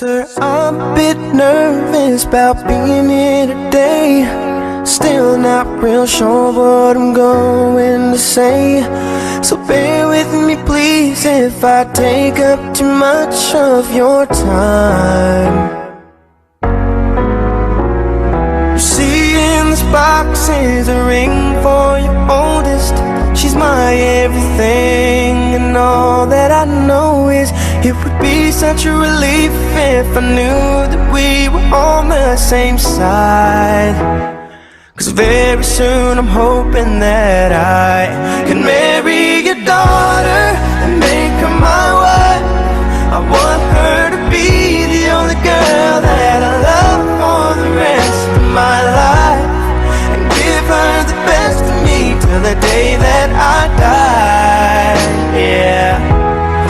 Sir, I'm a bit nervous about being here today. Still not real sure what I'm going to say. So bear with me please if I take up too much of your time. You see in this box is a ring for your oldest. She's my everything, and all that I know is it would be such a relief if I knew that we were on the same side. Cause very soon I'm hoping that I can marry your daughter and make her my wife. I want her to be the only girl that I love for the rest of my life, and give her the best of me till the day that I die. Yeah,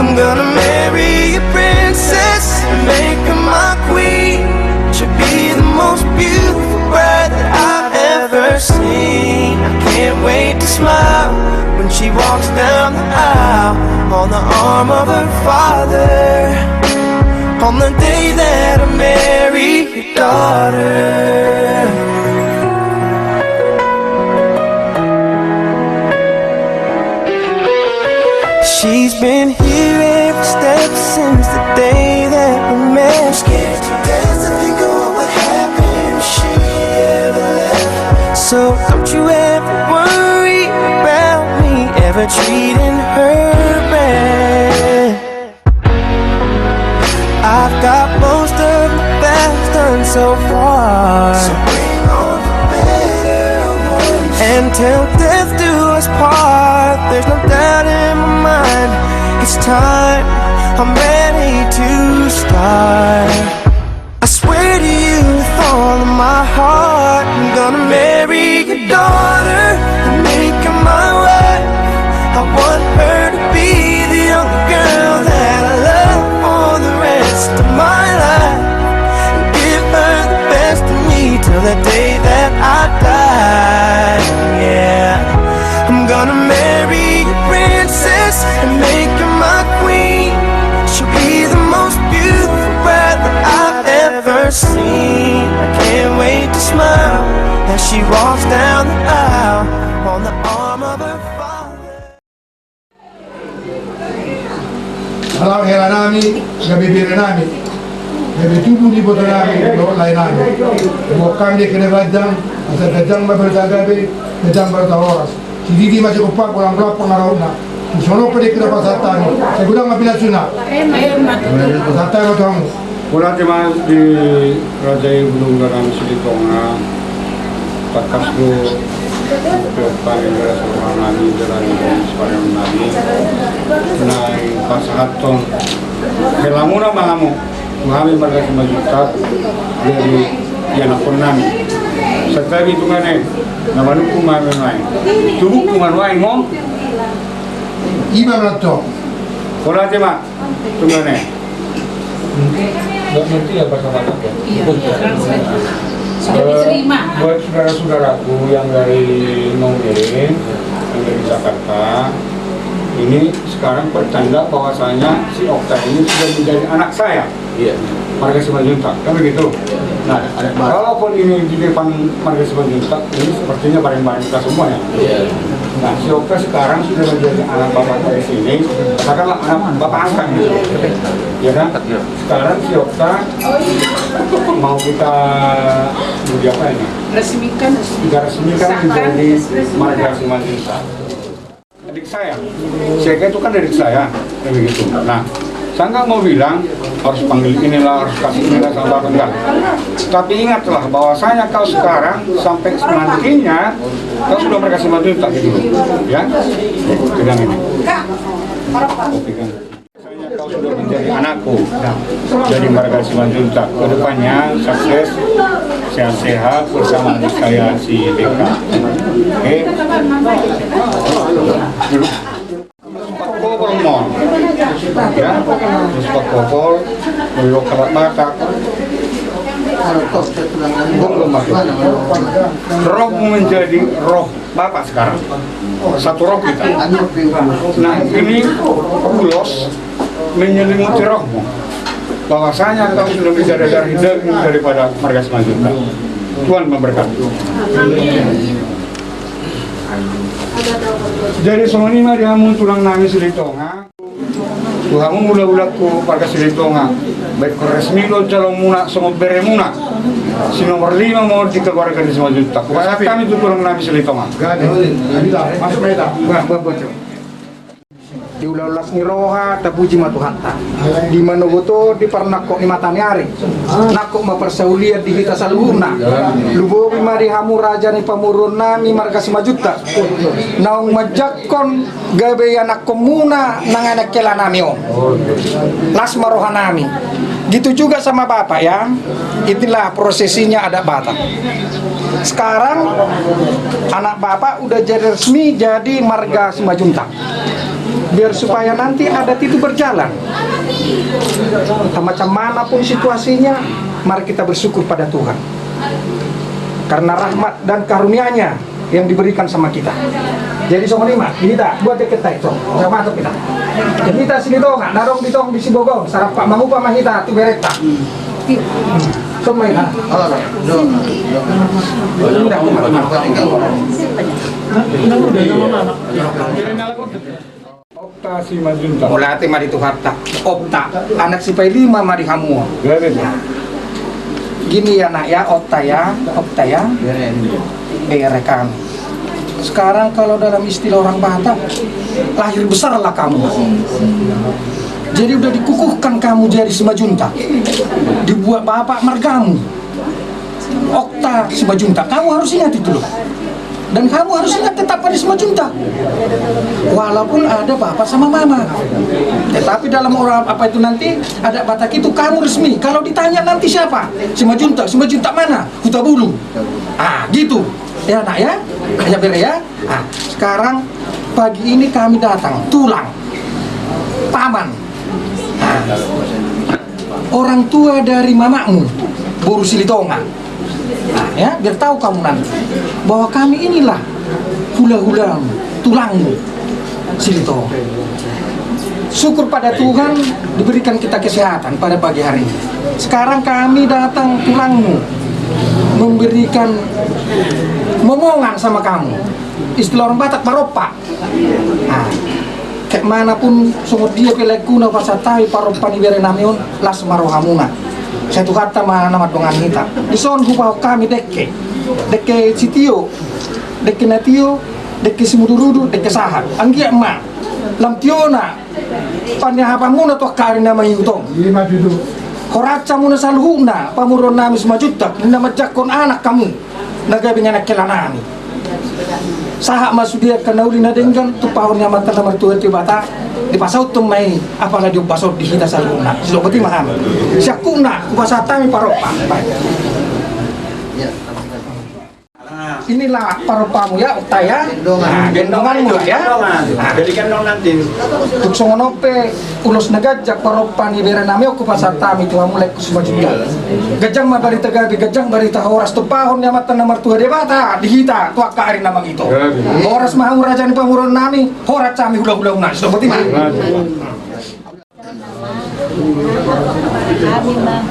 I'm gonna marry a princess and make her my queen. She'll be the most beautiful bride that I've ever seen. I can't wait to smile when she walks down the aisle on the arm of her father, on the day that I marry your daughter. She's been here every step since the day that we met. Scared to death to think of what would happen if she ever left. So don't you ever worry about me ever treating her bad. I've got most of my best done so far, so bring on the better ones. And till death do us part, there's no doubt in my mind, it's time, I'm ready to start. I swear to you with all of my heart, I'm gonna marry your daughter and make her my wife. I want her to be the only girl that I love for the rest of my life, and give her the best of me till the day that I die. Yeah, I'm gonna marry a princess and make her my queen. She'll be the most beautiful bride that I've ever seen. I can't wait to smile as she walks down the aisle on the arm of her father. Alam hela nami, gabi bire nami, gabi tubuh di botol nami, bawa lain nami. Bukan dia kena bajang, asal bajang berbeza gabi, bajang bertawas. Jadi dia masih upak orang berapa pengaruh nak. Sono pada kena pasal tani, saya gudang apa nak sunat? Pasal tani macam. Pula cuma di Raja Gunung Garam Silitonga, Takas do paling beras orang nani jalan sekarang nani, naik pasahaton. Kelamuna mahamu, mengambil marga 5 juta dari yang akun nami. Setelah hitungannya, nama nuku manuai, tubuh kumanuai ngom. Iba rato. Pula cuma hitungannya. Nggak ngerti ya bahasa Batak ya? Iya, sudah diterima. Buat saudara-saudaraku yang dari Nongin, yang dari Jakarta, ini sekarang pertanda bahwasanya si Okta ini sudah menjadi anak saya. Iya. Marga Simanjuntak, kan begitu? Nah, walaupun ini di depan Marga Simanjuntak, ini sepertinya bareng-bareng kita semua ya. Iya. Nah, si Okta sekarang sudah menjadi anak bapak dari sini, katakanlah anak bapak angkat gitu. Ya kan? Sekarang si Okta mau kita apa ini? Resmikan. Kita resmikan menjadi Marga Simanjuntak. Adik saya, Seka itu kan adik saya, kayak begitu. Nah, saya nggak mau bilang harus panggil inilah, harus kasih inilah sama bapak enggak. Tapi ingatlah bahwasanya kau sekarang sampai nantinya kau sudah Marga Simanjuntak gitu, ya. Pegang ini. Pegang. Kau sudah menjadi anakku, jadi Marga Simanjuntak. Kedepannya sukses, sehat-sehat bersama adik saya si Deka. Oke. Duduk. Kopol mon, ya, terus kopol, beliau kerat matak. Roh menjadi roh bapak sekarang, satu roh kita. Nah ini ulos menyelimuti rohmu. bahwasanya kau sudah menjadi darah daging daripada marga Simanjuntak. Tuhan memberkati. Jadi semua ini mari hamun tulang nami Silitonga. Tuhamu mula-mula ku marga Silitonga. Baik resmi lo calon muna semua beremuna. Si nomor 5 mau dikeluarkan di Simanjuntak. Kami itu tulang nami Silitonga. Masuk Meta. Di ulas ni roha tapuji matuhanta di manogoto di parnako ni mataniari nako mapersaulia di kita saluhuna lubobi mari hamu raja ni pamurun nami marga Simanjuntak naung majakon gabe anak komuna nanganak kela nami on las maroha nami gitu juga sama bapak ya. Itulah prosesinya ada Batak. Sekarang anak bapak udah jadi resmi jadi marga Simanjuntak. Biar supaya nanti adat itu berjalan. Macam manapun situasinya, mari kita bersyukur pada Tuhan. Karena rahmat dan karunia-Nya yang diberikan sama kita. Jadi sama lima, kita buat kita itu, sama masuk kita. Kita sini dong, narong di tong di Sibogong, sarap pak mangupa mahita tu bereta. Semua ini. Opta Simanjuntak. Mulate mari tu harta, opta, anak si pai 5 mari hamu. Gini ya nak ya, opta ya, rekam. Sekarang kalau dalam istilah orang Batak, lahir besarlah kamu. Jadi udah dikukuhkan kamu jadi Simanjuntak. Dibuat bapak margamu. Okta Simanjuntak. Kamu harus ingat itu loh. Dan kamu harus ingat tetap pada Simanjuntak. Walaupun ada bapak sama mama. Tetapi dalam orang apa itu nanti ada Batak itu kamu resmi. Kalau ditanya nanti siapa? Simanjuntak mana? Hutabulu. Gitu. Ya nak ya. Ya bere ya. Sekarang pagi ini kami datang tulang paman. Orang tua dari mamamu Boru Silitonga. Ya, biar tahu kamu nanti bahwa kami inilah hula-hulamu, tulangmu Silitonga. Syukur pada Tuhan diberikan kita kesehatan pada pagi hari ini. Sekarang kami datang tulangmu memberikan momongan sama kamu. Istilah orang Batak paropa. Kayak manapun sungguh dia pelekuna pasatai paropa ni bere namion las marohamuna. Saya tuh kata nama dongan kita. Di son hubau kami deke sitio, deke natio, deke simudurudu, deke sahat. Anggia emak, lam tiona, panya muna tuh kari nama yutong. 5 judul. Horaca muna saluhuna, pamuron nami Simanjuntak, nama jakon anak kamu, nagabi anak kelanami. Sahak masuk dia kena uli nadenggan tu pahornya mata nomor tua ti bata di pasau tu mai apalah di pasau di kita saluna sudah beti maham syakuna kupasatami paropa. Inilah paropamu ya utaya gendonganmu ya. Jadi gendong nanti. Tuk songonope ulos nagajak paropa ni bera nami kupasatami tu mulai Simanjuntak. Gajang mabari tagabi gajang barita horas tu pahon mata nomor tua dia bata di kita tu akari namang itu. Horas mahau raja ni pamuron nami horas kami hula-hula una sudah beti mah. Kami mah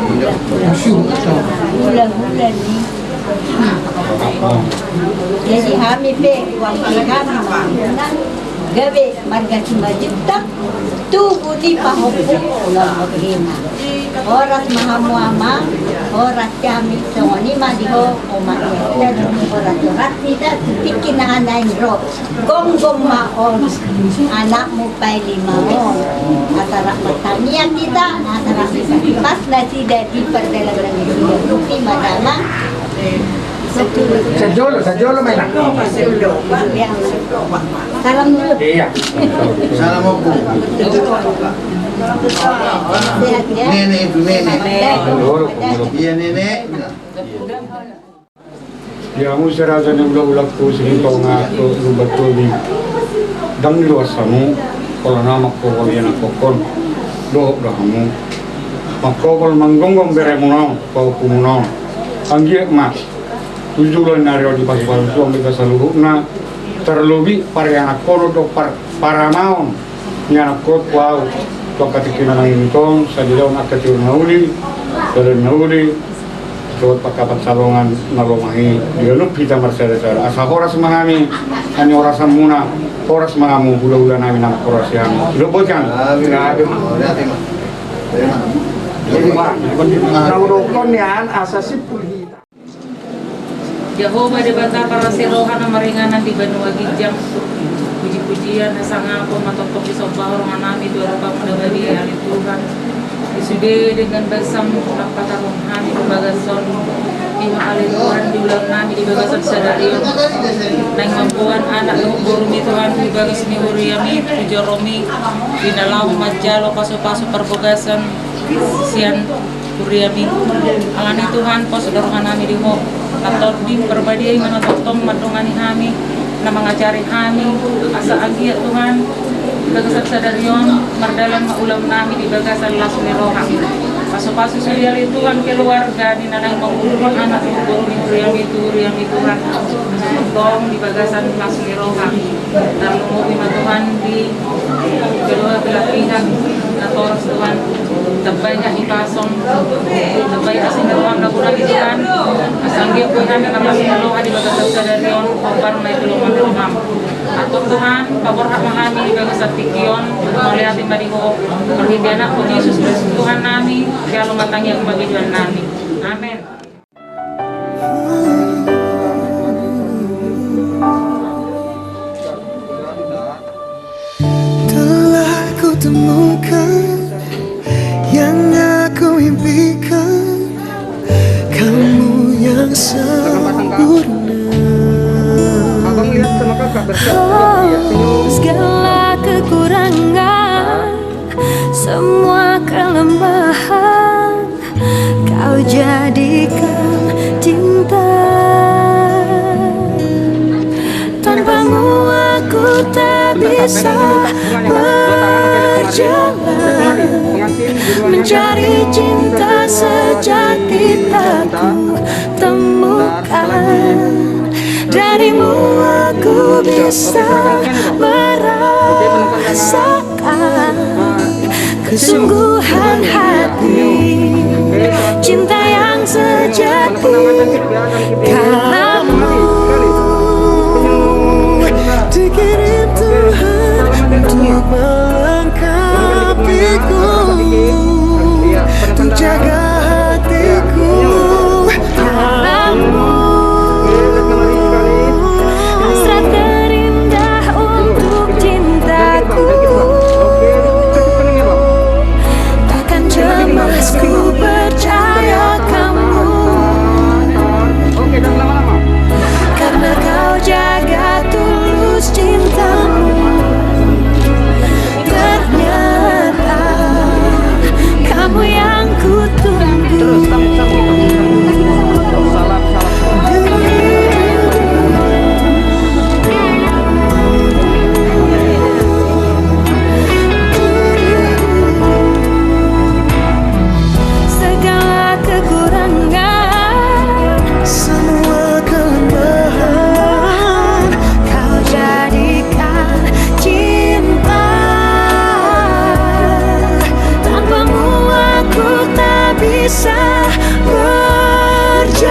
hula-hula ni. Jadi kami pe wakilan gawe marga Simanjuntak tubuh di pahupu ulang magina. Oras mahamuama, oras kami songoni madiho umatnya dan oras oras tidak bikin anak ro. Gom maon anakmu pai 5 on. Antara pertanian kita, antara pas nasi dari perdagangan rupi madama. Sejolo main nak. Salam dulu. Iya. Salam aku. Sehat ya. Nenek itu nenek. Iya nenek. Ya mo sa raja ng ulag ko Silitonga to lubato ni dam ni luasamu kalau nama ko kalian ako kon do rahamu makobol manggongong bere mo ko kumuno anggi mak tujuan nario di pasal suami kasaluhuna terlebih para yang kono do para maon yang kot wow tua katikina nang itong sa dilaw na katir nauli tuot pagkapat salongan nalumahi dialup kita marsada-sada asa oras mangami ani orasan muna oras mangamu hula-hula namin ang oras yan lubot yan grabe Naurokon yan asa sipulhita. Jehovah dibata para sirohan na maringanan di Banua Gijang. Puji-pujian na sangako matotong isombahor nga namin dua pa madabadi ali Tuhan. Isude dengan basam patarong kami di bagason ima ali Tuhan di ulang namin di bagason sadarion. Nang mampuan anak burumi Tuhan di bagas ni Uriami Pujoromi dinalaw majalo paso-paso perbogasan sian Uriami alani Tuhan pos dorongan kami di ho atau di perbadiai manototong madongani kami na mengajari kami asa agi ya Tuhan bagasan sadarion mardalan maulam nami di bagasan lasuni roham paso-paso seliali Tuhan keluarga di nanang penguluhan anak guru Uriami Tuhan tong di bagasan lasuni roham dan lumumi Tuhan di kedua belah pihak atau Tuhan terbanyak ipasong terbanyak asing ruang lagunan Tuhan asanggi pun kami lasuni roham di bagasan sadarion korban naik keluman rumam atau Tuhan pabor hak mahami di bagasan pikion melihat imbadiho perhimpian aku Yesus Kristus Tuhan nami kalau matangi aku bagi Tuhan nami amin. Telah ku temukan yang aku impikan, kamu yang sempurna. Segala kekurangan, semua kelemahan, kau jadikan cinta. Tanpamu aku tak bisa berjalan, mencari cinta sejati tak ku temukan. Darimu aku bisa merasakan kesungguhan hati, cinta yang sejati. Kamu dikirim Tuhan untuk melengkapiku, untuk jaga hatiku. Kamu hasrat terindah untuk cintaku. Takkan cemas ku percaya kamu, karena kau jaga tulus cintamu. Ternyata kamu yang ku tunggu. Segala kekurangan, Semua kelemahan, kau jadikan cinta. Tanpamu aku tak bisa berjalan,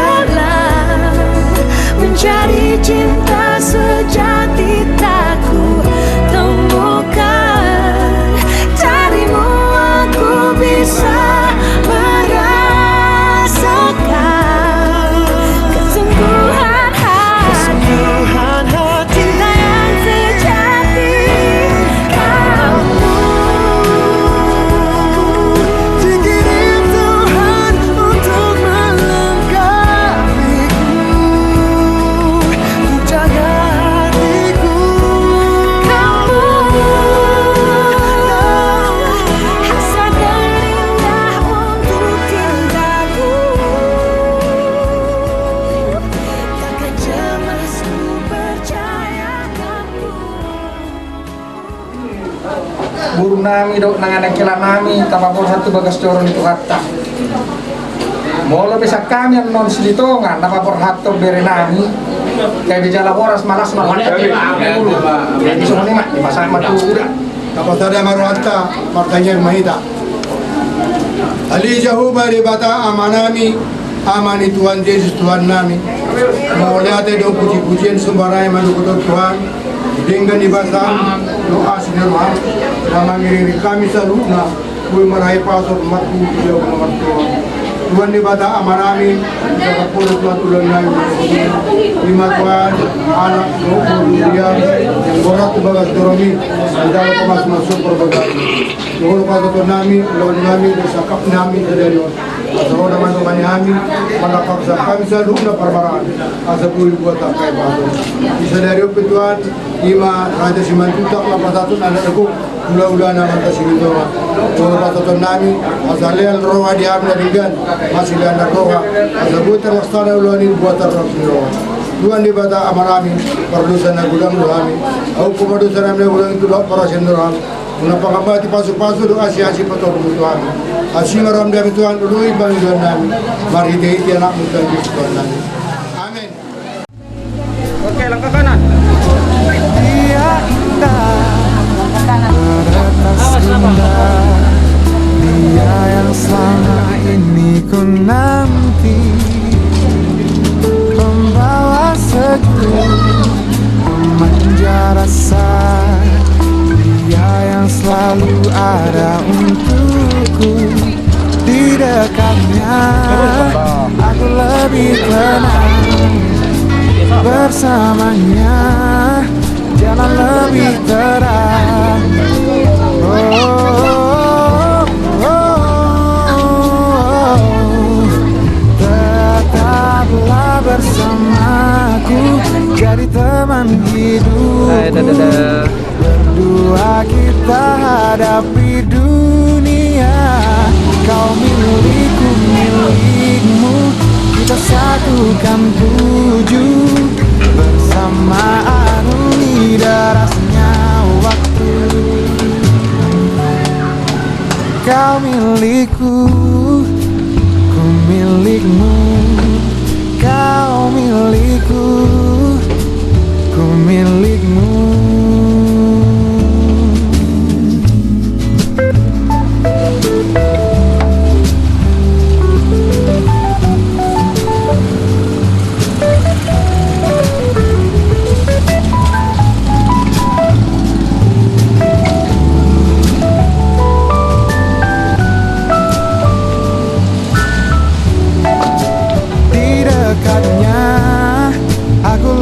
mencari cinta sejati tak ku temukan. Darimu aku bisa merasakan kesungguhan hati, Tuhan hati. cinta yang sejati. Kamu Dikirim Tuhan untuk melengkapiku, untuk jaga hatiku. Kamu hasrat terindah untuk cintaku. Takkan cemas ku Percaya kamu. Burung nami dok nanganak kila nami tapapor satu bagas coron itu hatta. Molo bisa kami yang non silitongan tapapor hatto bere nami kayak di jala boras malas malas. Jadi semua nih mak di masa matu udah. kapasada maruanta partanya mahita. Ali Jehovah di bata amanami, amani Tuhan Yesus Tuhan nami. Mau lihat dong puji-pujian sembarangan mendukung Tuhan. Dengan dibaca doa sineruhan, nama ngiri kami saluna, kui meraih pasok matu jauh nomor Tuhan. Tuhan dibaca amanami, jaga puluh Tuhan tulen nami. Lima Tuhan, anak dia yang borak tubagas doromi, adalah kemas masuk perbagai. Tuhan pasok nami, lawan nami, bersakap nami dari Asal teman-teman kami, menapaksa kami saluna perbaraan. Asal pulih buat tak kayak pasok. Bisa dari Tuhan. Ima raja simantutak la pasatun ana aku ula-ula nama tasirito ko pasatun nami asalel roha di amna digan masih lana roha asabutar wastana ulani buatar roha Tuhan di bata amarami perdosa na gulang rohami au kumadosa na gulang itu para sendroham una pangabati pasu-pasu do asi-asi pator Tuhan asinga ram dari Tuhan dulu ibang nami mari dei anak mutan Tuhan nami amin. Oke, langkah kanan. Dia indah, beretas indah. Dia yang selama ini ku nanti, pembawa sejuk, pemanja rasa. Dia yang selalu ada untukku. Di dekatnya aku lebih tenang. Bersamanya jalan lebih terang. Tetaplah bersamaku, jadi teman hidupku. Berdua kita hadapi dunia. Kau milikku, milikmu, kita satukan tuju. Bersama arungi derasnya waktu. Kau milikku, ku milikmu. Kau milikku, ku milikmu.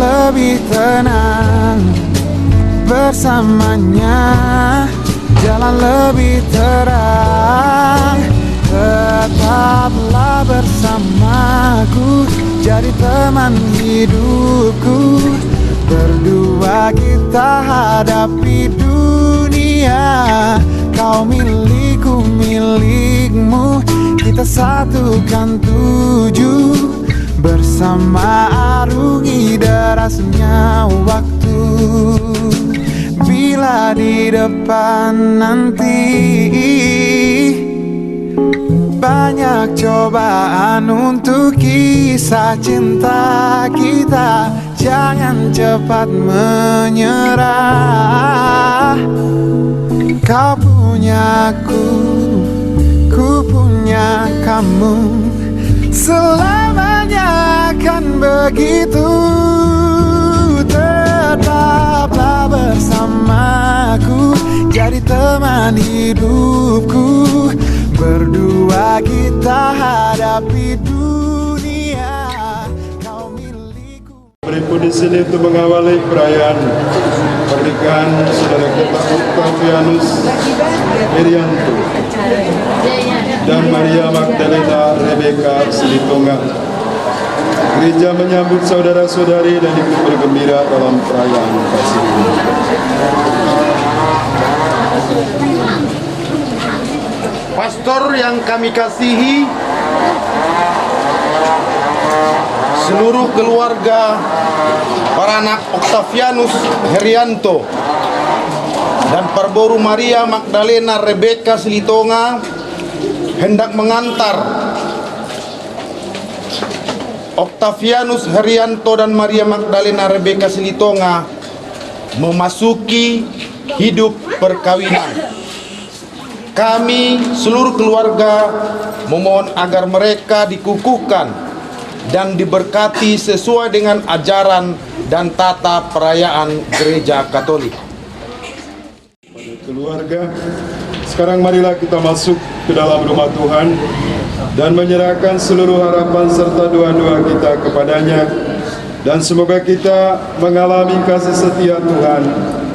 Lebih tenang bersamanya, jalan lebih terang. Tetaplah bersamaku, jadi teman hidupku. Berdua kita hadapi dunia. Kau milikku, milikmu, kita satukan tuju. Bersama arungi derasnya waktu. Bila di depan nanti banyak cobaan untuk kisah cinta kita, jangan cepat menyerah. Kau punya aku punya kamu. Selamanya akan begitu. Tetaplah bersamaku, jadi teman hidupku. Berdua kita hadapi dunia. Kau milikku. Beribu di sini untuk mengawali perayaan pernikahan saudara kita Octavianus Herianto dan Maria Magdalena Rebecca Silitonga. Gereja menyambut saudara-saudari dan ikut bergembira dalam perayaan kasih ini. Pastor yang kami kasihi, seluruh keluarga para anak Octavianus Herianto dan Perboru Maria Magdalena Rebecca Silitonga hendak mengantar Octavianus Herianto dan Maria Magdalena Rebecca Silitonga memasuki hidup perkawinan. Kami seluruh keluarga memohon agar mereka dikukuhkan dan diberkati sesuai dengan ajaran dan tata perayaan Gereja Katolik. Keluarga, sekarang marilah kita masuk ke dalam rumah Tuhan dan menyerahkan seluruh harapan serta doa-doa kita kepadanya, dan semoga kita mengalami kasih setia Tuhan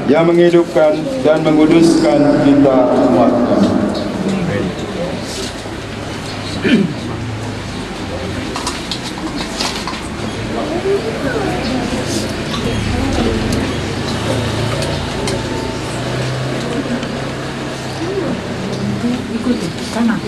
yang menghidupkan dan menguduskan kita umatnya. Ikuti kanan.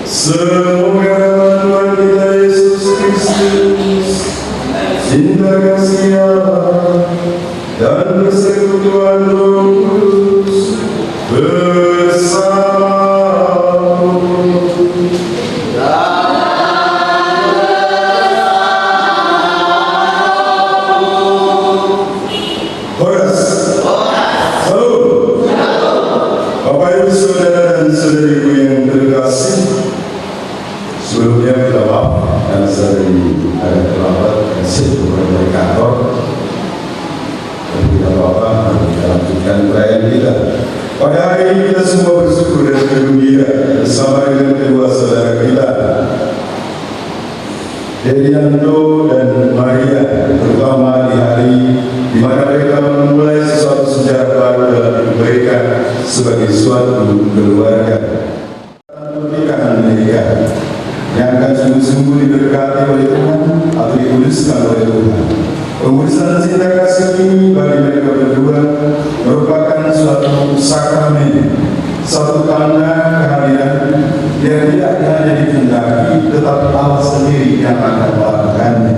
Semoga Tuhan kita Yesus Kristus, cinta kasih Allah, dan persekutuan Roh Kudus bersamamu. Horas. Halo. Bapak Ibu saudara dan saudariku yang terkasih, sebelumnya kita maaf karena saya ada terlambat kasih dari kantor, tapi tidak apa-apa, kita lanjutkan perayaan kita. Pada hari ini kita semua bersyukur dan bergembira bersama dengan kedua saudara kita, Herianto dan Maria, terutama di hari di mana mereka memulai sesuatu sejarah baru dalam mereka sebagai suatu keluarga. Pernikahan mereka yang akan sungguh-sungguh diberkati oleh Tuhan atau dikuduskan oleh Tuhan. Pengurusan cinta kasih ini bagi mereka berdua merupakan suatu sakramen, satu tanda kehadiran yang tidak hanya dikehendaki, tetapi Allah sendiri yang akan melakukannya.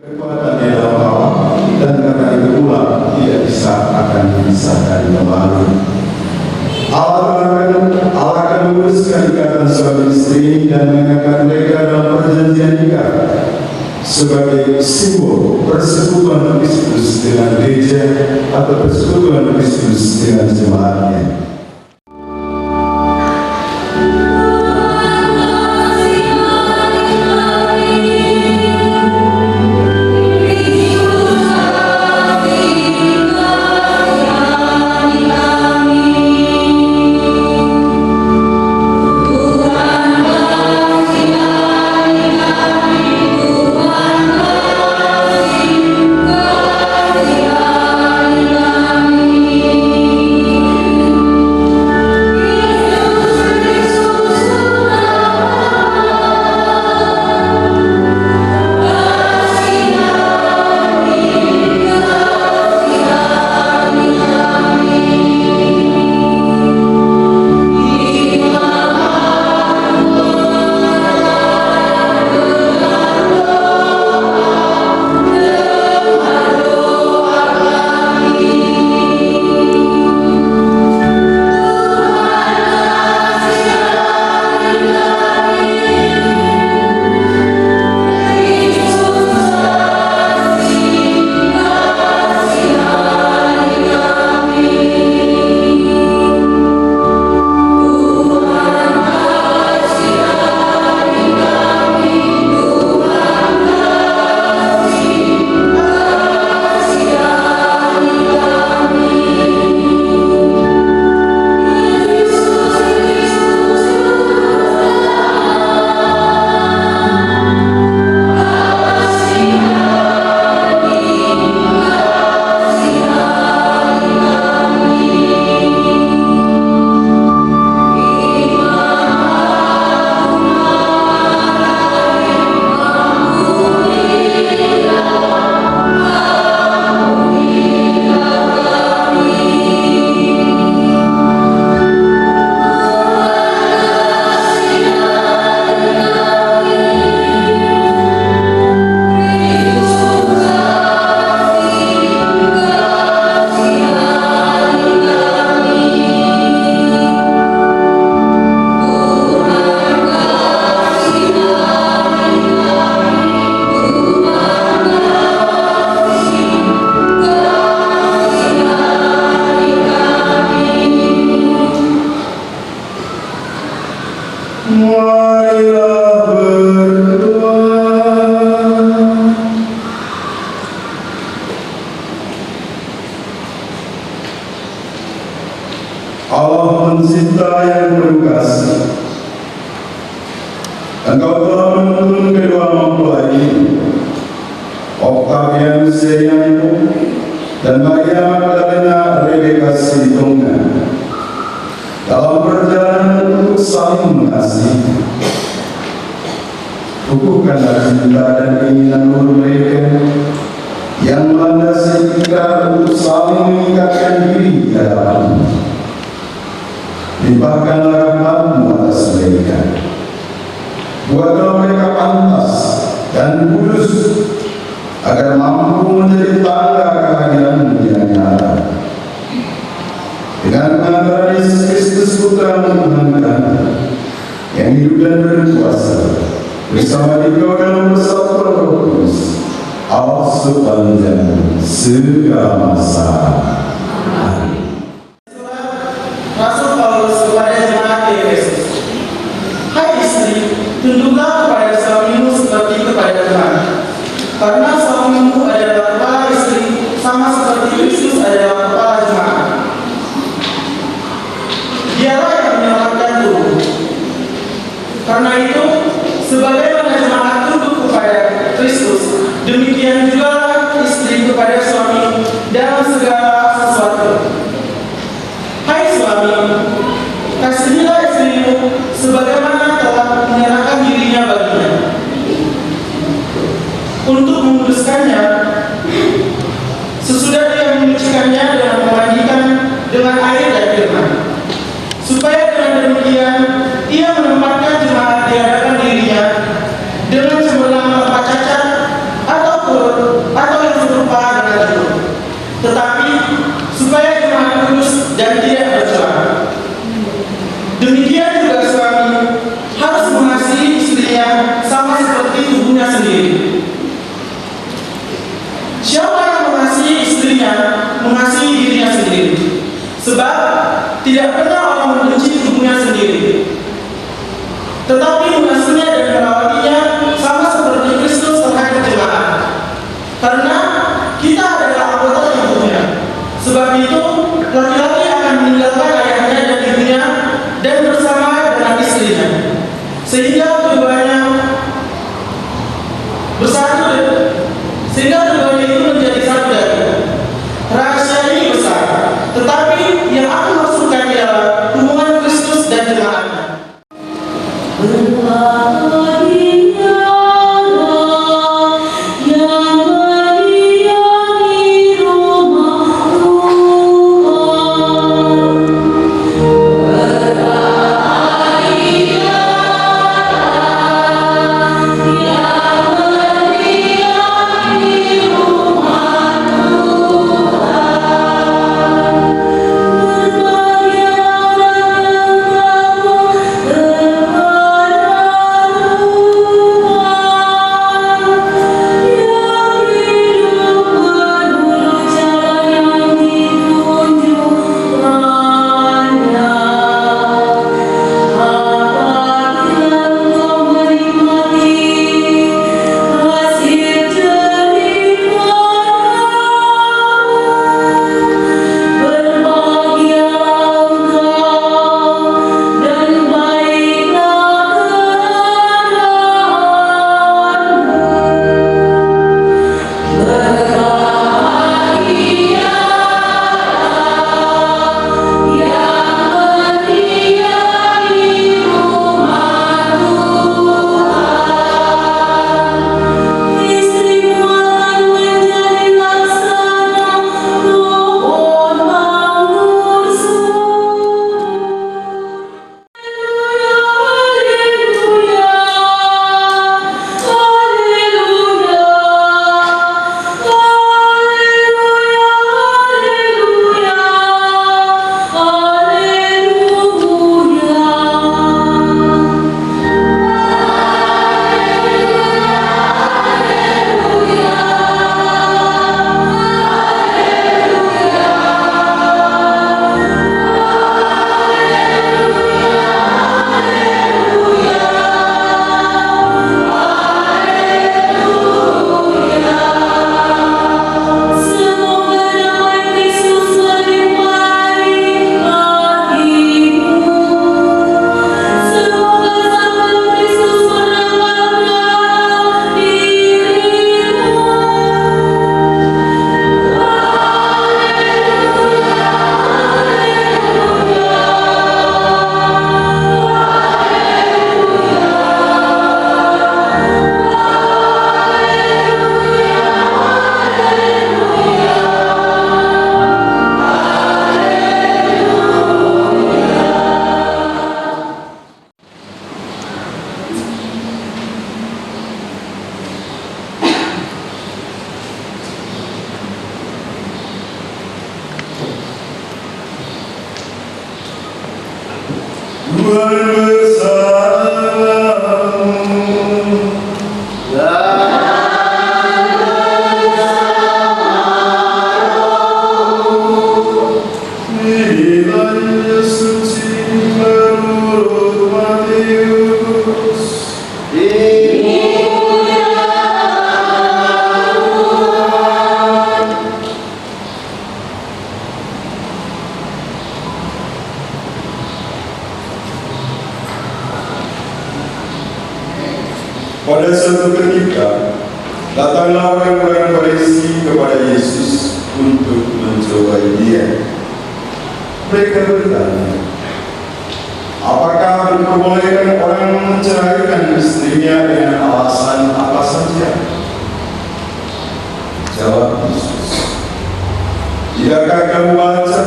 Kekuatan di dalam Allah, dan karena itu pula tidak akan dipisahkan kembali. Allah akan menguruskan ikatan suami istri dan mengangkat mereka dalam perjanjian nikah sebagai simbol persekutuan Kristus dengan gereja atau persekutuan Kristus dengan jemaatnya. Allah pencipta yang penuh kasih, Engkau telah menuntun kedua mempelai ini, Octavianus Senior dan Maria Magdalena Rebecca Sitonga, dalam perjalanan untuk saling mengasihi. Kukuhkanlah cinta dan keinginan mereka yang melandasi kita untuk saling mengikatkan diri di hadapan-Mu. Limpahkanlah rahmat-Mu atas mereka. Buatlah mereka pantas dan kudus agar mampu menjadi tanda kehadiran-Mu yang nyata. Dengan pengantaran Yesus Kristus Putra-Mu Tuhan kami, yang hidup dan berkuasa bersama Engkau dalam persatuan Roh Kudus, Allah sepanjang segala masa. Amin. Rasul Paulus kepada jemaat di Efesus. Hai istri, tunduklah kepada suamimu seperti kepada Tuhan. Karena suamimu adalah kepala istri, sama seperti Kristus adalah kepala jemaat. Dialah yang menyelamatkan tubuh. Karena itu, sebagaimana jemaat tunduk kepada Kristus, demikian juga istri kepada suami dalam segala sesuatu. Hai suami, kasihilah istrimu sebagaimana telah menyerahkan dirinya baginya, untuk menguduskannya, sesudah dia menyucikannya dengan memandikan dengan air dan firman, supaya dengan demikian ia menempatkan jemaat di hadapan dirinya dengan cemerlang tanpa cacat atau yang serupa dengan itu, tetapi supaya jemaat kudus dan tidak bercela. Demikian juga suami harus mengasihi istrinya sama seperti tubuhnya sendiri. Siapa yang mengasihi istrinya mengasihi dirinya sendiri, sebab tidak pernah orang membenci tubuhnya sendiri, tetapi mengasihinya dan merawatinya sama seperti Kristus terhadap jemaat. Karena kita adalah anggota tubuhnya. Sebab itu laki-laki akan meninggalkan ayahnya dan ibunya dan bersama dengan istrinya, sehingga keduanya itu menjadi satu daging. Rahasia ini besar, tetapi yang aku maksudkan ialah hubungan Kristus dan jemaatnya. Berbahagia Tuhan bersamamu. Nilai suci menurut Matius. Pada suatu ketika, datanglah orang-orang Farisi kepada Yesus untuk mencobai Dia. Mereka bertanya, apakah diperbolehkan orang menceraikan istrinya dengan alasan apa saja? Jawab Yesus, tidakkah kamu baca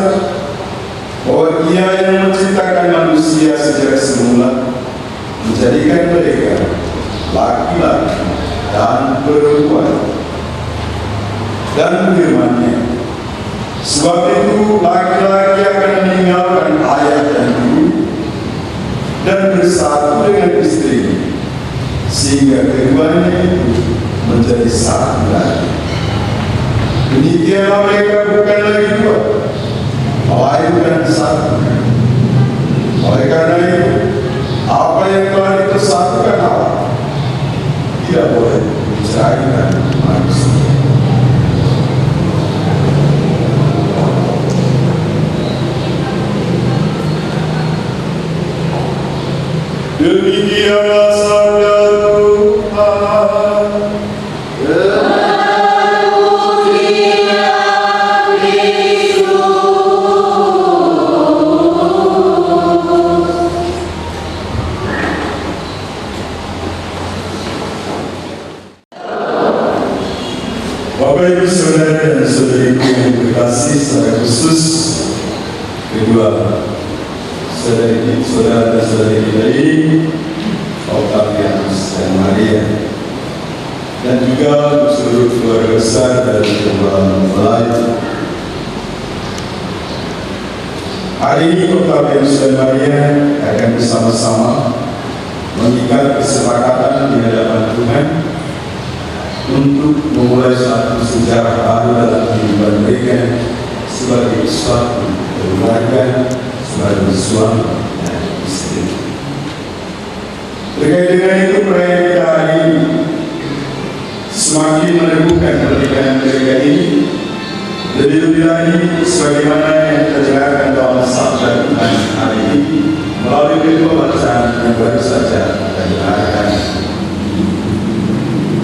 bahwa Dia yang menciptakan manusia sejak semula menjadikan mereka laki-laki dan perempuan, dan firman-Nya, sebab itu laki-laki akan meninggalkan ayah dan ibu dan bersatu dengan istrinya, sehingga keduanya itu menjadi satu lagi. Demikianlah mereka bukan lagi dua, melainkan satu. Oleh karena itu, apa yang telah dipersatukan Allah tidak boleh menceraikan manusia. Demikianlah sabda Tuhan. Bapak Ibu Saudara dan Saudariku yang berkasih, secara khusus kedua saudara dan saudari kita ini, Octavianus dan Maria, dan juga seluruh keluarga besar dari kedua mempelai. Hari ini Octavianus dan Maria akan bersama-sama mengikat kesepakatan di hadapan Tuhan untuk memulai satu sejarah baru dalam kehidupan mereka sebagai suatu keluarga, sebagai suami dan istri. Terkait dengan itu, perayaan kita hari ini semakin meneguhkan pernikahan mereka ini, lebih-lebih lagi sebagaimana yang kita jelaskan dalam sabda Tuhan hari ini melalui kedua bacaan yang baru saja kita dengarkan.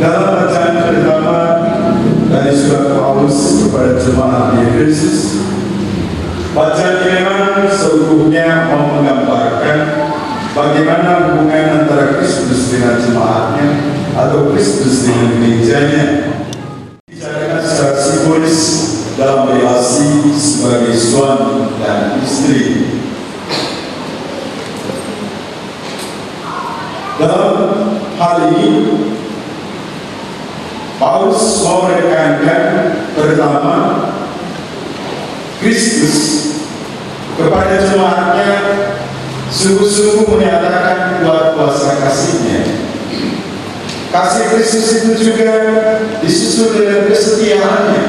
Dalam bacaan pertama dari surat Paulus kepada jemaat di Efesus, bacaan ini memang seutuhnya mau menggambarkan bagaimana hubungan antara Kristus dengan jemaatnya atau Kristus dengan gerejanya, dibicarakan secara simbolis dalam relasi sebagai suami dan istri. Dalam hal ini, Paulus mau menekankan pertama Kristus kepada jemaatnya sungguh-sungguh menyatakan kuat kuasa kasihnya. Kasih Kristus itu juga disusul dengan kesetiaannya,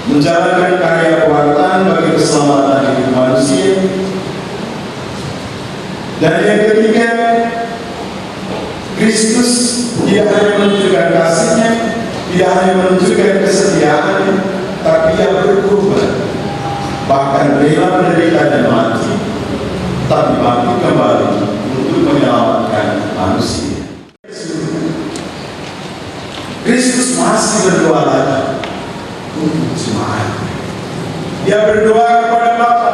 menjalankan karya pewartaan bagi keselamatan hidup manusia. Dan yang ketiga, Kristus tidak hanya menunjukkan kasihnya, tidak hanya menunjukkan kesetiaannya, tapi ia berkorban, bahkan rela menderita dan mati, tapi bangkit kembali untuk menyelamatkan manusia. Kristus masih berdoa lagi untuk jemaat. Dia berdoa kepada Bapa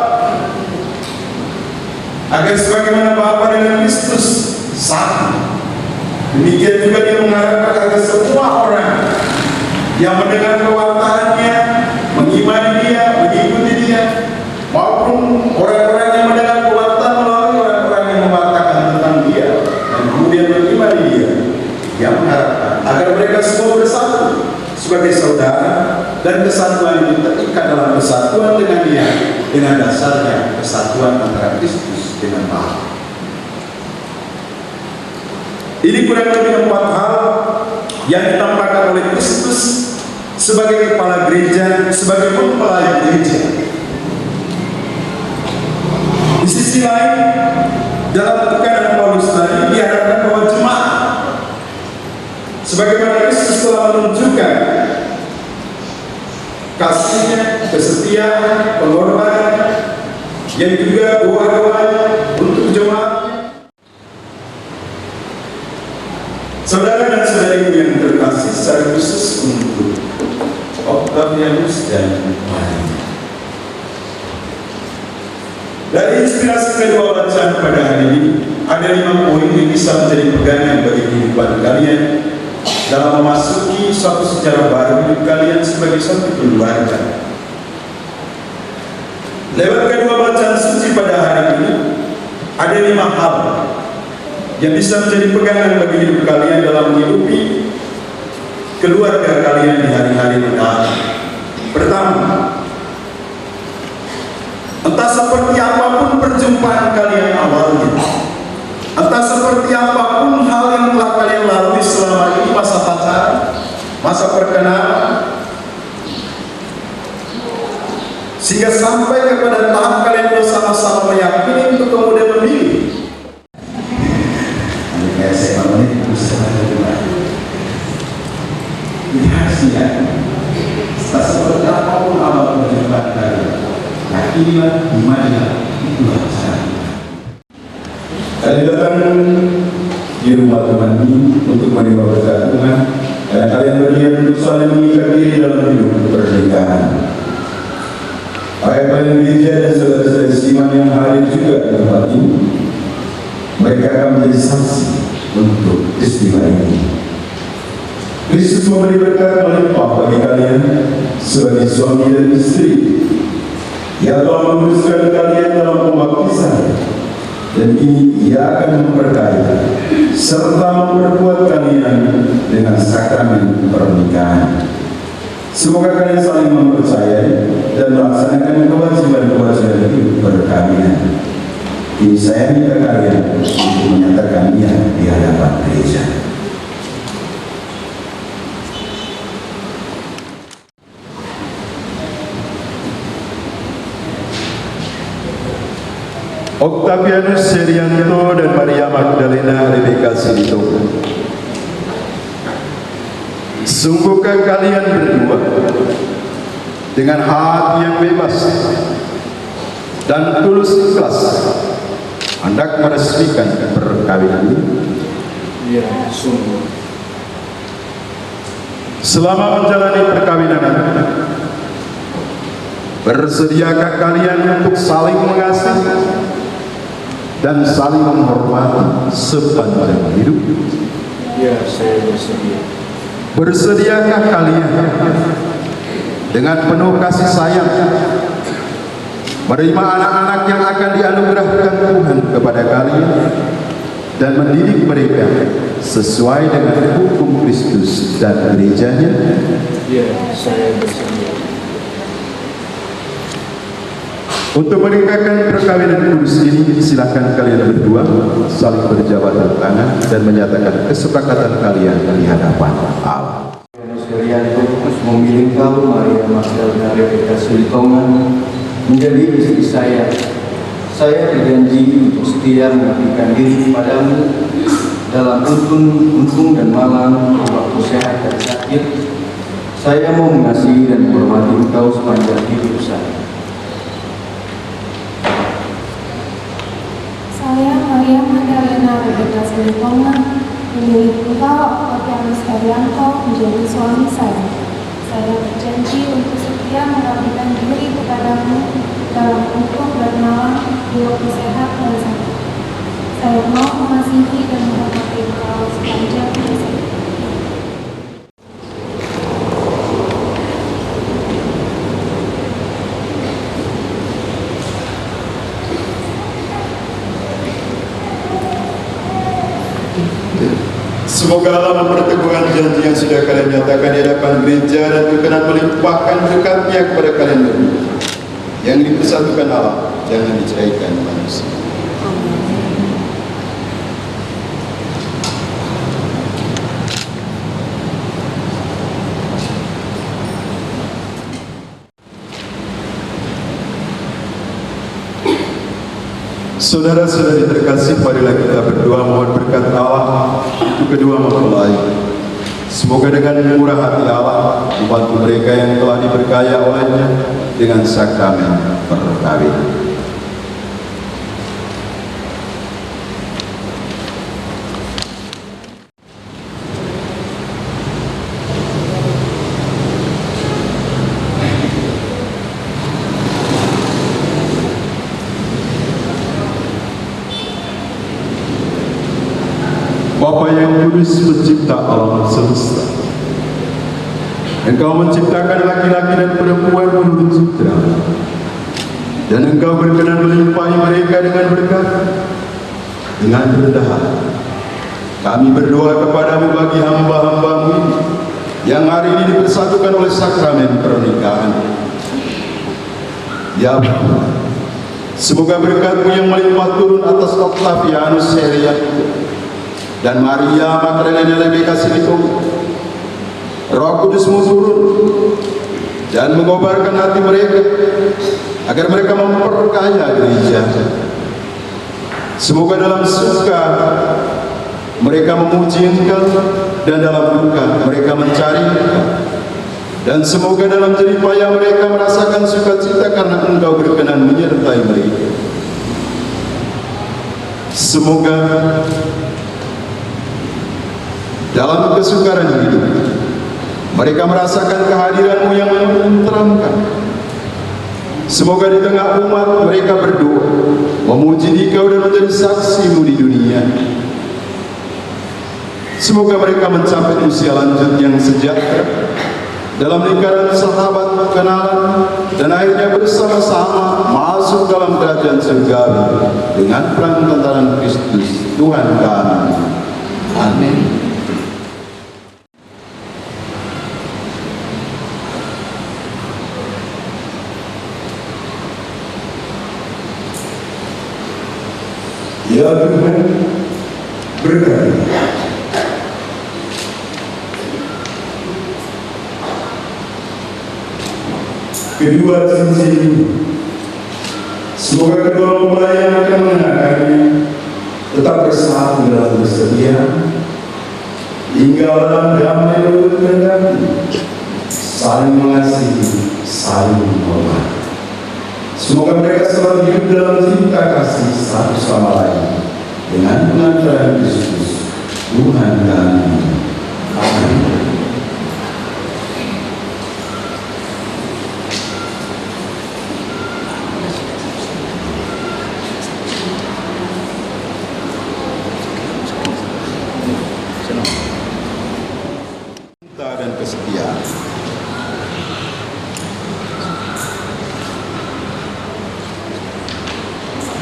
agar sebagaimana Bapa dengan Kristus satu, demikian juga dia mengharapkan agar semua orang yang mendengar pewartaannya, mengimani dia, mengikuti dia, maupun orang-orang yang mendengar pewartaan melalui orang-orang yang mewartakan tentang dia dan kemudian mengimani dia, yang mengharapkan agar mereka semua bersatu sebagai saudara, dan kesatuan itu terikat dalam kesatuan dengan dia, dengan dasarnya kesatuan antara Kristus dengan Bapa. Ini kurang lebih 4 hal yang ditampakkan oleh Kristus sebagai kepala gereja, sebagai pelayan gereja. Di sisi lain, dalam tekanan Paulus tadi diharapkan bahwa jemaat, sebagaimana Kristus telah menunjukkan kasihnya, kesetiaan, pengorbanan, yang juga doa-doa untuk jemaat. Saudara dan saudariku yang terkasih, secara khusus untuk Octavianus dan Maria. Dari inspirasi kedua bacaan pada hari ini, ada 5 poin yang bisa menjadi pegangan bagi kehidupan kalian dalam memasuki suatu sejarah baru hidup kalian sebagai suatu keluarga. Lewat kedua bacaan suci pada hari ini, ada 5 hal yang bisa menjadi pegangan bagi hidup kalian dalam menghidupi keluarga kalian di hari-hari mendatang. Pertama, entah seperti apapun perjumpaan kalian awalnya, entah seperti apapun hal yang telah kalian lalui selama ini, masa pacaran, masa perkenalan, sehingga sampai kepada tahap kalian bersama-sama meyakini untuk kemudian memilih. Saya menit bersama dengan hasilnya. Tak seperti apapun awal perjumpaan kalian. Nah, inilah dimana itulah caranya. Kalian datang di rumah Tuhan ini untuk menerima berkat Tuhan, dan kalian berniat untuk saling mengikat diri dalam hidup pernikahan. Ayat-ayat gereja dan saudara-saudara seiman yang hadir juga di tempat ini, mereka akan menjadi saksi untuk peristiwa ini. Kristus memberi berkat melimpah bagi kalian sebagai suami dan istri. Ia telah menuliskan kalian dalam pembaptisan, dan ini Ia akan memperkaya serta memperkuat kalian dengan sakramen pernikahan. Semoga kalian saling mempercayai dan melaksanakan kewajiban-kewajiban hidup perkawinan. Ini saya minta kalian untuk menyatakannya di hadapan gereja. Octavianus Serianto dan Maria Magdalena Rebecca Silito. Sungguhkah kalian berdua dengan hati yang bebas dan tulus ikhlas hendak meresmikan perkawinan ini? Ya, sungguh. Selama menjalani perkawinan ini, bersediakah kalian untuk saling mengasihi dan saling menghormati sepanjang hidup? Ya, saya bersedia. Bersediakah kalian dengan penuh kasih sayang menerima anak-anak yang akan dianugerahkan Tuhan kepada kalian dan mendidik mereka sesuai dengan hukum Kristus dan gerejanya? Ya, saya bersedia. Untuk meningkatkan perkawinan kudus ini, silakan kalian berdua saling berjabat tangan dan menyatakan kesepakatan kalian di hadapan Allah. Serianto terus memilih kau, Maria Magdalena Rebecca Silitongan, menjadi istri saya. Saya berjanji untuk setia mengabdikan diri padamu dalam untung dan malang, waktu sehat dan sakit. Saya mau mengasihi dan menghormati engkau sepanjang hidup saya. Saya, Maria Magdalena Rebecca Silitongan, memilih engkau, Octavianus Serianto, menjadi suami saya. Saya berjanji untuk setia mengabdikan diri kepadamu dalam untung dan malang, di waktu sehat dan sakit. Saya mau mengasihi dan menghormati engkau sepanjang hidup saya. Semoga Allah memperteguhkan janji yang sudah kalian nyatakan di hadapan gereja dan berkenan melimpahkan berkatnya kepada kalian berdua. Yang dipersatukan Allah, jangan diceraikan manusia. Saudara-saudari terkasih, marilah kita berdoa mohon berkat Allah untuk kedua mempelai. Semoga dengan murah hati Allah membantu mereka yang telah diberkaya olehnya dengan sakramen perkawinan. Bapa yang kudus, pencipta alam semesta, Engkau menciptakan laki-laki dan perempuan menurut citra, dan Engkau berkenan melimpahi mereka dengan berkat. Dengan rendah hati kami berdoa kepadamu bagi hamba-hambamu ini yang hari ini dipersatukan oleh sakramen pernikahan. Ya Allah, semoga berkat-Mu yang melimpah turun atas Octavianus Herianto dan Maria Magdalena Rebecca Silito. Roh Kudus-Mu turun dan mengobarkan hati mereka agar mereka memperkaya gereja. Semoga dalam suka mereka memuji Engkau, dan dalam duka mereka mencari Engkau, dan semoga dalam jerih payah mereka merasakan sukacita karena Engkau berkenan menyertai mereka. Semoga dalam kesukaran hidup mereka merasakan kehadiran-Mu yang menenteramkan. Semoga di tengah umat mereka berdoa, memuji Dikau dan menjadi saksi-Mu di dunia. Semoga mereka mencapai usia lanjut yang sejahtera dalam lingkaran sahabat kenalan, dan akhirnya bersama-sama masuk dalam kerajaan surgawi dengan perantaraan Kristus Tuhan kami. Amin. Ya Tuhan, berkati kedua cincin ini. Semoga kedua mempelai yang akan mengenakannya tetap bersatu dalam kesetiaan hingga dalam damai lembut kehendak, saling mengasihi, saling menghormati. Semoga mereka selalu hidup dalam cinta kasih satu sama lain dengan pengantaran Kristus Tuhan kami. Amin. Cinta dan kesetiaan.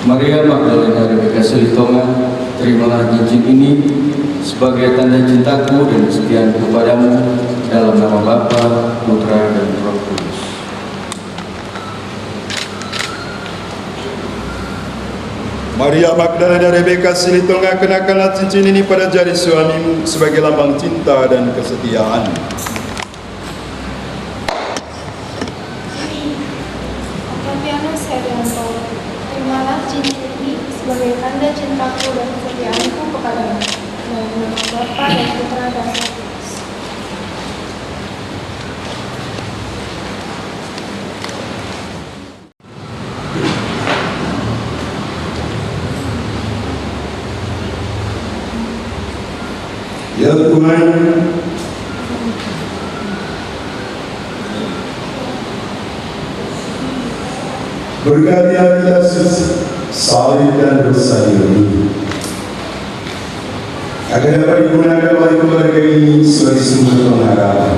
Maria Magdalena Rebecca Silitonga, terimalah cincin ini sebagai tanda cintaku dan kesetiaanku kepadamu dalam nama Bapa, Putra, dan Roh Kudus. Maria Magdalena Rebecca Silitonga, kenakanlah cincin ini pada jari suamimu sebagai lambang cinta dan kesetiaan. Octavianus Herianto, terimalah cincin ini sebagai tanda cintaku dan kesetiaanku kepadamu dalam nama Bapa dan Putra dan Roh Kudus. Ya Tuhan, berkati kita saling dan bersaling ini, agar dapat digunakan oleh keluarga ini sebagai sumber pengharapan,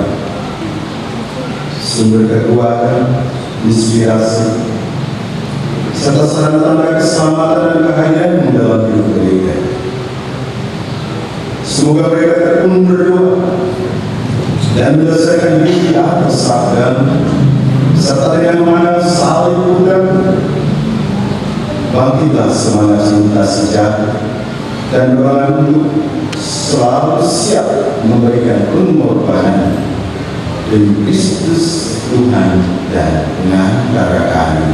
sumber kekuatan, inspirasi, serta sarana tanda keselamatan dan kehadiran dalam hidup mereka. Semoga mereka tekun berdoa dan menyelesaikan hidup di atas sabda, serta dengan memandang saling udang, bangkitlah semangat cinta sejati dan doa untuk selalu siap memberikan pengorbanan demi Kristus Tuhan dan pengantara kami.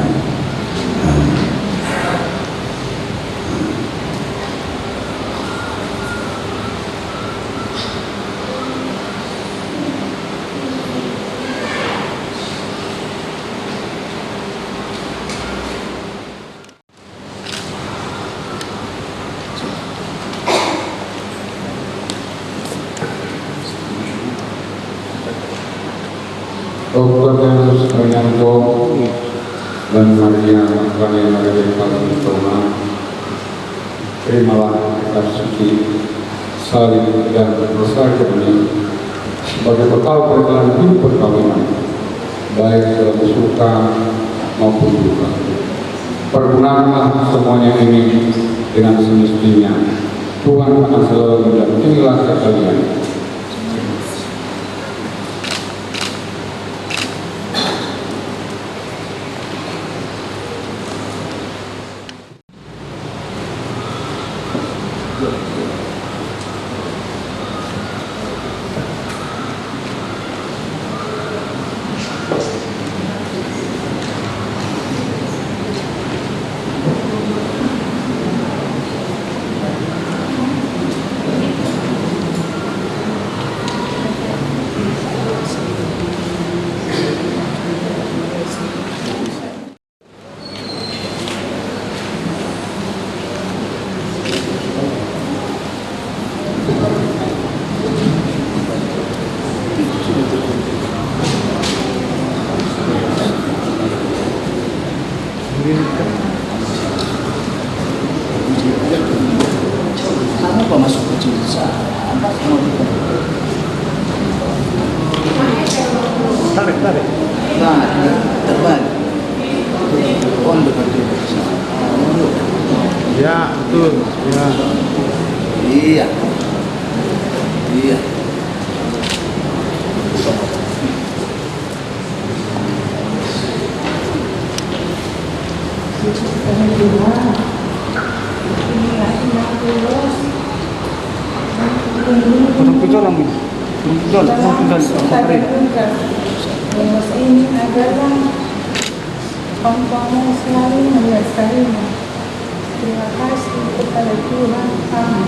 Amin. dan Maria Magdalena Rebekah Toma, terimalah kitab suci, salib dan besar ini sebagai bekal perjalanan hidup perkawinan, baik dalam suka maupun duka. Pergunakanlah semuanya ini dengan semestinya. Tuhan akan selalu mendampingilah sekalian. Ya, betul. Ya. Iya. Iya. Mas ini adalah kamu selalu melestarikan. Terima kasih kepada Tuhan kami.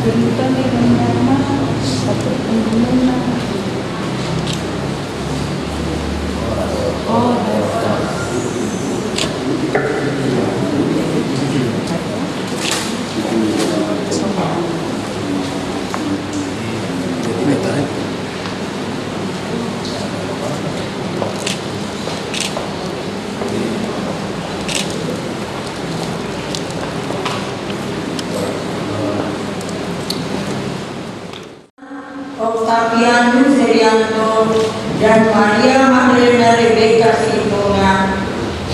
Berikan dengan nama satu pembunuhan. Oh, Octavianus Herianto dan Maria Magdalena Rebekah Sintona,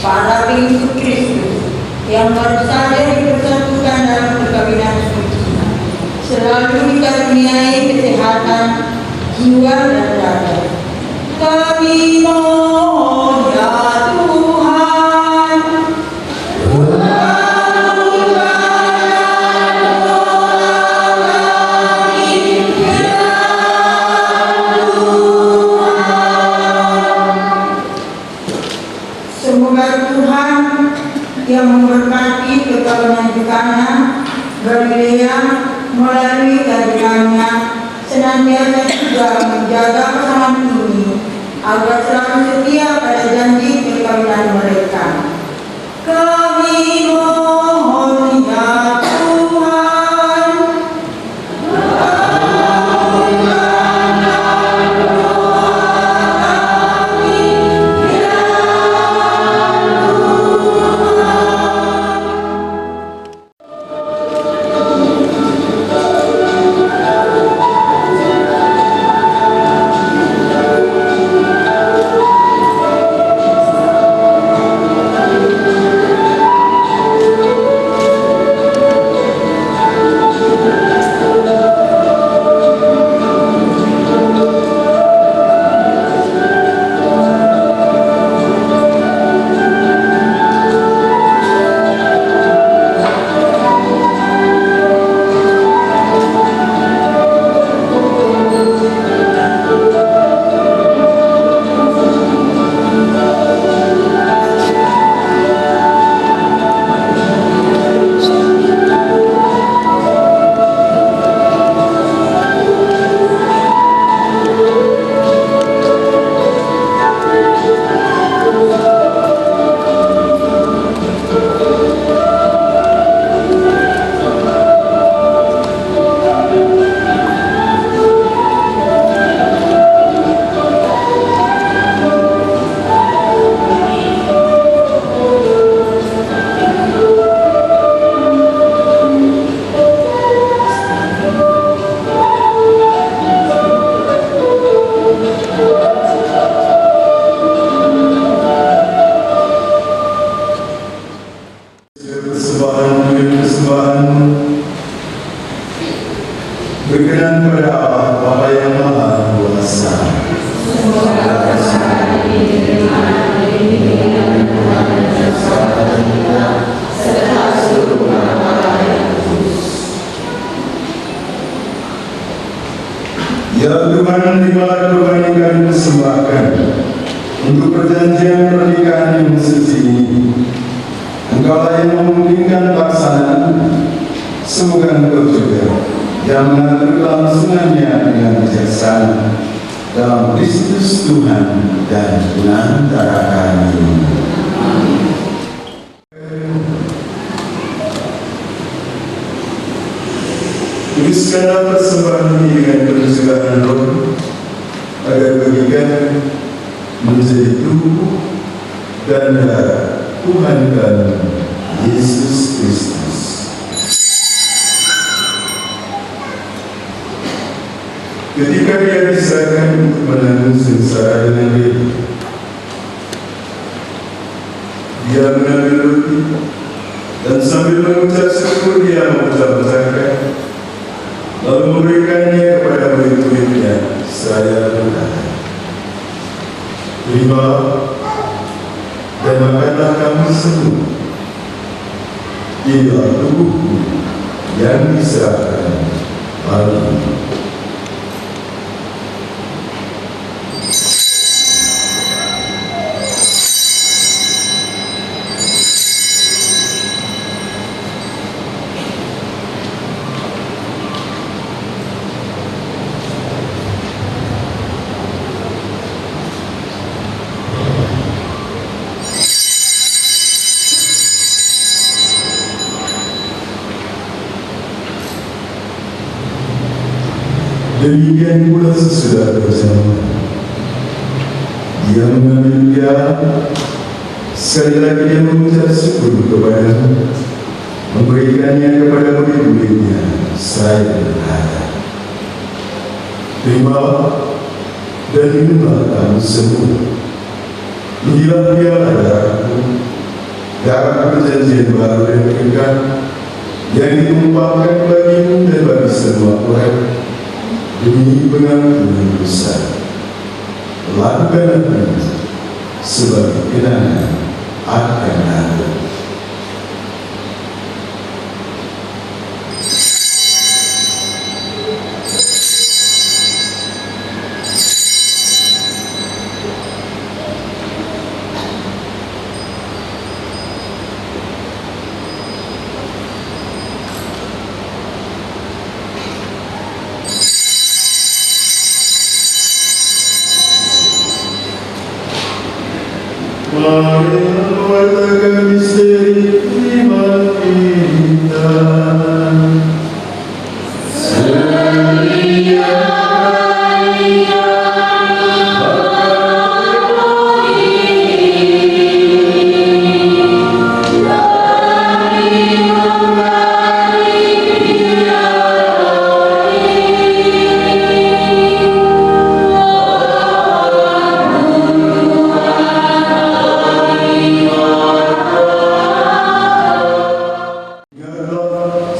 para biksu Kristus yang baru saja dipersatukan dalam perkawinan suci, selalu dikaruniai kesehatan jiwa dan raga. Kami mohon ya Tuhan. Semoga Tuhan yang memberkati perkawinan Kana Galilea melalui kehadirannya senantiasa juga menjaga pasangan ini agar selalu setia pada janji perkawinan mereka. Kami mohon ya Tuhan. persembahan-persembahan berkenan kepada Allah Bapa yang Maha Kuasa. Ya Tuhan, terimalah kurban yang kami persembahkan untuk perjanjian pernikahan yang suci ini. Engkaulah yang memungkinkan pelaksanaan. Semoga Engkau juga yang mengatur kelangsungannya dengan bijaksana dalam Kristus Tuhan dan antara kami. Tuliskanlah persembahan ini dengan penuh roh, agar bagikan menjadi tubuh dan darah Tuhan kami Yesus Kristus. Ketika Dia disahkan untuk menanggung sengsara dengan baik, Dia mengambil roti dan sambil mengucap syukur Dia mengucap-ucapkan, lalu memberikannya kepada murid-muridnya. Saya berkata, "Terimalah dan makanlah kamu semua. Inilah tubuhku yang diserahkan bagimu." Demikian pula sesudah berjamaah, Dia mengambil piala, sekali lagi Dia mengucap syukur kepada-Mu, memberikannya kepada murid-muridnya. Saya berkata, "Terimalah dan minumlah kamu semua. Inilah piala darahku, darah perjanjian baru dan kekal, yang ditumpahkan bagimu dan bagi semua orang demi pengampunan dosa. Lakukanlah ini sebagai kenangan akan aku." Mari mewartakan misteri iman kita.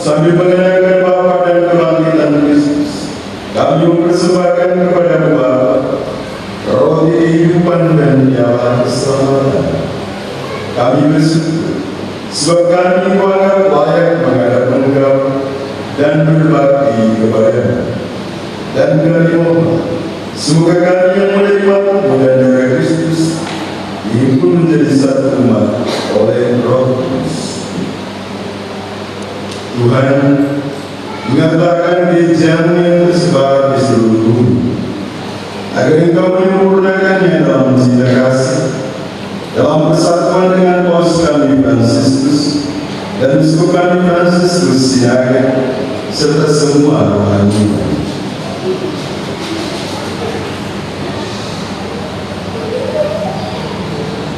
Sambil mengenangkan Bapa dan kebangkitan Kristus, kami mempersembahkan kepada Bapa roti kehidupan dan nyala keselamatan. Kami bersyukur sebab kami menganggap layak menghadap Engkau dan berbakti kepada-Mu. Dan kami mohon, semoga kami yang menerima tubuh dan darah Kristus dihimpun menjadi satu umat oleh Roh Kudus. Tuhan, mengantarkan gereja-Mu yang tersebar di seluruh bumi, agar Engkau menyempurnakannya dalam cinta kasih, dalam persatuan dengan Paus kami Fransiskus dan Uskup kami Fransiskus Siaga, serta semua rohani.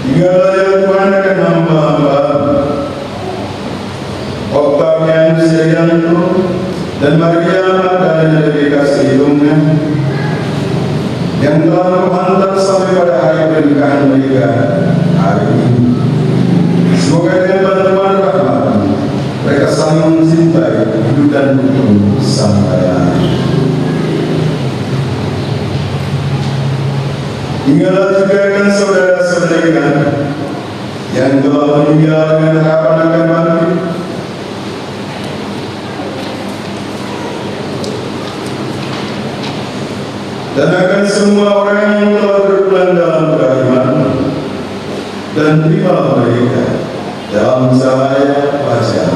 Tinggallah ya Tuhan akan hamba-hamba Octavianus Irianto dan Maria Magdalena dari kasih hidupnya, yang telah menghantar sampai pada hari pernikahan mereka hari ini. Semoga dengan bantuan rahmat semua orang yang telah berbulan dalam keimanan dan terima mereka dalam cahaya wajah.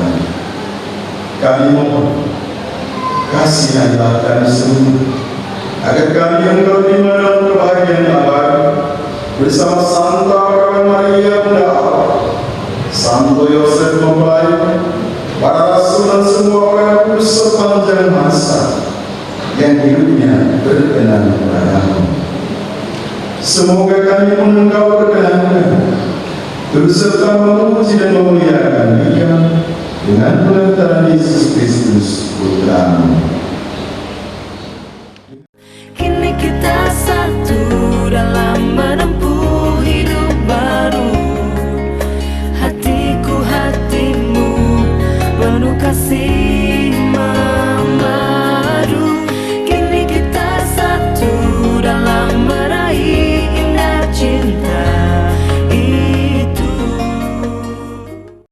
Kami mohon kasihanilah kami semua agar kami engkau terima dalam kebahagiaan abadi bersama Santa Maria Bunda Allah, Santo Yosef mempelai, para rasul dan semua orang kudus sepanjang masa yang hidupnya berkenan padamu. Semoga kami pun engkau berkenan turut serta memuji dan memuliakan Dia dengan pengantaran Yesus Kristus Putra-Mu.